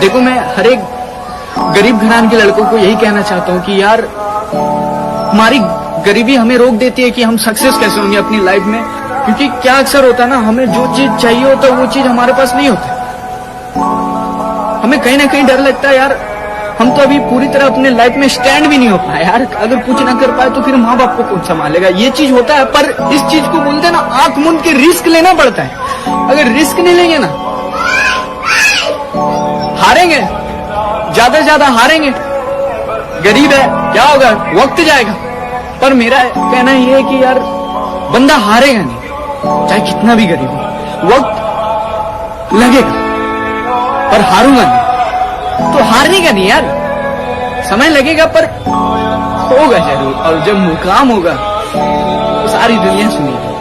देखो, मैं हर एक गरीब घराने के लड़कों को यही कहना चाहता हूँ कि यार, हमारी गरीबी हमें रोक देती है कि हम सक्सेस कैसे होंगे अपनी लाइफ में। क्योंकि क्या अक्सर होता है ना, हमें जो चीज चाहिए होता है वो चीज हमारे पास नहीं होता। हमें कहीं ना कहीं डर लगता है यार, हम तो अभी पूरी तरह अपने लाइफ में स्टैंड भी नहीं हो पाए यार। अगर कुछ ना कर पाए तो फिर माँ बाप को कौन संभालेगा, ये चीज होता है। पर इस चीज को बोलते हैं ना, आंख मूंद के रिस्क लेना पड़ता है। अगर रिस्क नहीं लेंगे ना, हारेंगे, ज्यादा से ज्यादा हारेंगे। गरीब है, क्या होगा, वक्त जाएगा। पर मेरा कहना यह है कि यार, बंदा हारेगा नहीं, चाहे कितना भी गरीब हो। वक्त लगेगा पर हारूंगा नहीं। तो हारने का नहीं यार, समय लगेगा पर होगा जरूर। और जब मुकाम होगा तो सारी दुनिया सुनेगी।